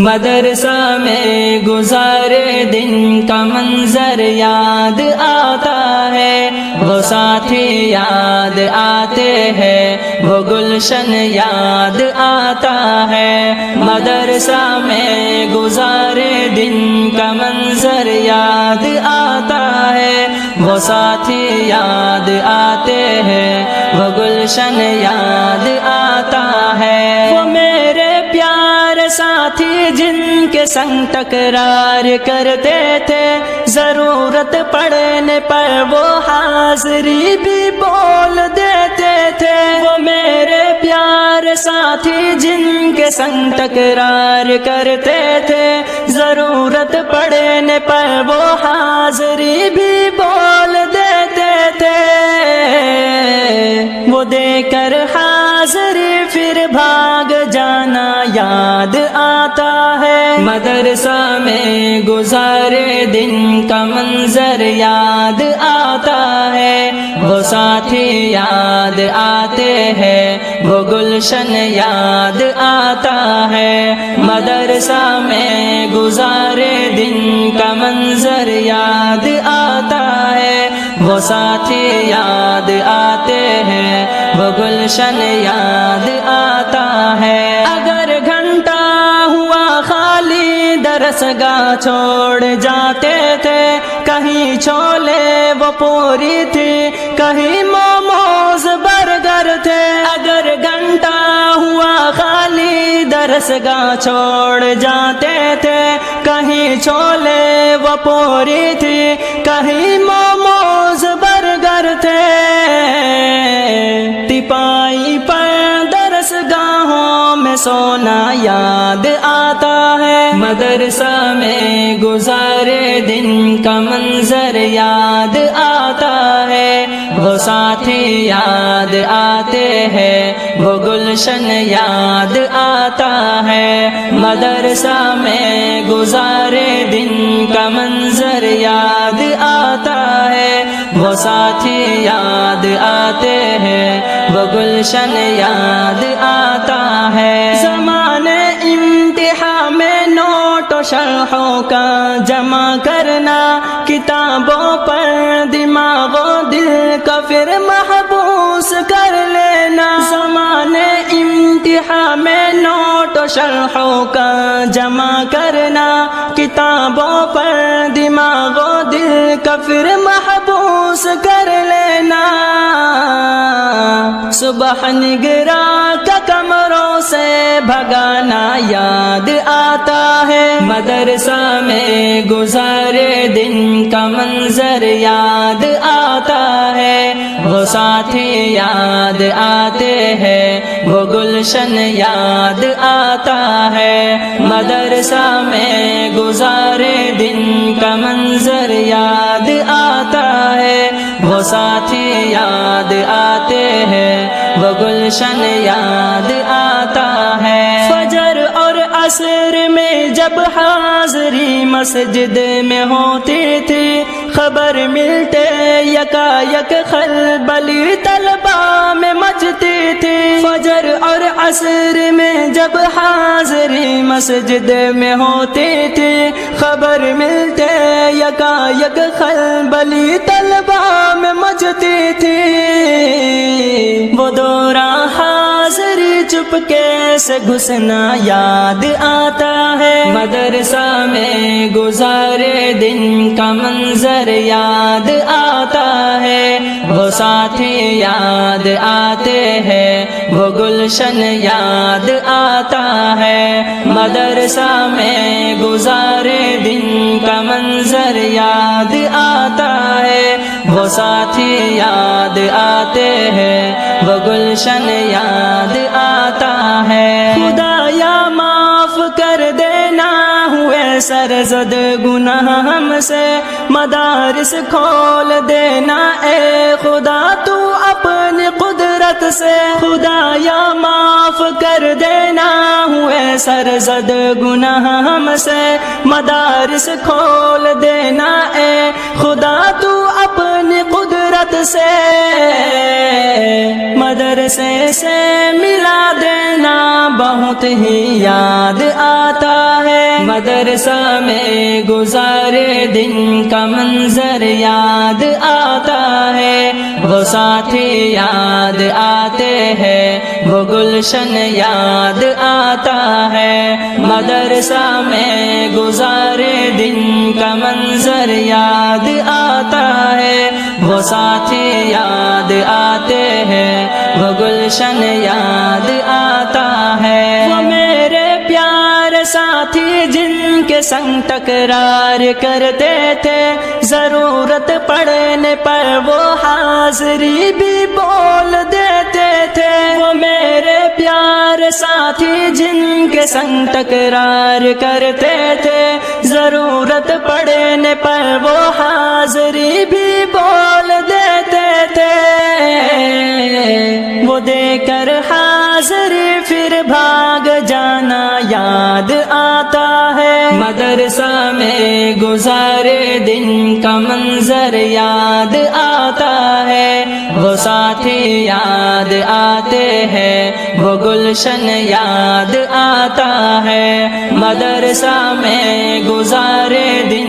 مدرسہ میں گزارے دن کا منظر یاد آتا ہے، وہ ساتھی یاد آتے ہیں، وہ گلشن یاد آتا ہے۔ مدرسہ میں گزارے دن کا منظر یاد آتا ہے، وہ ساتھی یاد آتے ہیں، وہ گلشن یاد آتا ہے۔ وہ میرے پیارے ساتھی جن کے سنگ تکرار کرتے تھے، ضرورت پڑنے پر وہ حاضری بھی بول دیتے تھے۔ وہ میرے پیارے ساتھی جن کے سنگ تکرار کرتے تھے، ضرورت پڑنے پر وہ حاضری بھی بول دیتے تھے۔ وہ دے کر حاضری پھر بھاگ جانا یاد آتا ہے۔ مدرسہ میں گزارے دن کا منظر یاد آتا ہے، وہ ساتھی یاد آتے ہیں، وہ گلشن یاد آتا ہے۔ مدرسہ میں گزارے دن کا منظر یاد آتا ہے، وہ ساتھی یاد آتے ہیں، وہ گلشن یاد آتا ہے۔ اگر گھنٹہ ہوا خالی درس گاہ چھوڑ جاتے تھے، کہیں چھولے وہ پوری تھی، کہیں موموز برگر تھے۔ اگر گھنٹہ ہوا خالی درس گاہ چھوڑ جاتے تھے، کہیں چھولے وہ پوری تھی، کہیں موموز برگر تھے۔ تپائی پر درس گاہوں میں سونا یاد آتا ہے۔ مدرسہ میں گزارے دن کا منظر یاد آتا ہے، وہ ساتھی یاد آتے ہیں، وہ گلشن یاد آتا ہے۔ مدرسہ میں گزارے دن کا منظر یاد آتا ہے، وہ ساتھی یاد آتے ہیں، وہ گلشن یاد آتا ہے۔ زمانے امتحان میں نوٹ و شرحوں کا جمع کرنا، کتابوں پر دماغ و دل کا پھر محبوس کر لینا۔ زمانے امتحان میں نوٹ و شرحوں کا جمع کرنا، کتابوں پر دماغ و دل کا پھر محبوس کر لینا۔ صبح نگرا کا کمروں سے بھگانا یاد آتا ہے۔ مدرسہ میں گزارے دن کا منظر یاد آتا ہے، وہ ساتھی یاد آتے ہیں، وہ گلشن یاد آتا ہے۔ مدرسہ میں گزارے دن کا منظر یاد آتا ہے، وہ ساتھی یاد آتے ہیں، وہ گلشن یاد آتا ہے۔ فجر اور عصر میں جب حاضری مسجد میں ہوتی تھی، خبر ملتے یکا یک خلبلی طلبہ میں مچتی تھی۔ فجر اور عصر میں جب حاضری مسجد میں ہوتی تھی، خبر ملتے یکا یک خلبلی طلبہ میں مچتی تھی۔ وہ دوران حاضری چپکے سے گھسنا یاد آتا ہے۔ مدرسہ میں گزارے دن کا منظر یاد آتا ہے، وہ ساتھی یاد آتے ہیں، وہ گلشن یاد آتا ہے۔ مدرسہ میں گزارے دن کا منظر یاد آتا ہے، وہ ساتھی یاد آتے ہیں، وہ گلشن یاد آتا ہے۔ خدایا معاف کر دینا ہوئے سرزد گناہ ہم سے، مدارس کھول دینا اے خدا تو اپنی قدرت سے۔ خدایا معاف کر دینا ہوئے سرزد گناہ ہم سے، مدارس کھول دینا اے خدا تو اپنی قدرت سے۔ مدرسے سے ملا دینا بہت ہی یاد آتا ہے۔ مدرسہ میں گزارے دن کا منظر یاد آتا ہے، وہ ساتھی یاد آتے ہیں، وہ گلشن یاد آتا ہے، مدرسہ میں گزارے دن کا منظر یاد آتا ہے، وہ ساتھی یاد آتے ہیں، وہ گلشن یاد آتا ہے، وہ میرے پیارے ساتھی جن کے سنگ تکرار کرتے تھے، ضرورت پڑنے پر وہ حاضری بھی بول دیتے تھے، وہ میرے پیارے ساتھی جن کے سنگ تکرار کرتے تھے، ضرورت پڑنے پر وہ حاضری بھی بول دیتے تھے، وہ دے کر حاضری پھر بھاگ جانا یاد آتا ہے، مدرسہ میں گزارے دن کا منظر یاد آتا ہے، وہ ساتھی یاد آتے ہیں، وہ گلشن یاد آتا ہے، مدرسہ میں گزارے دن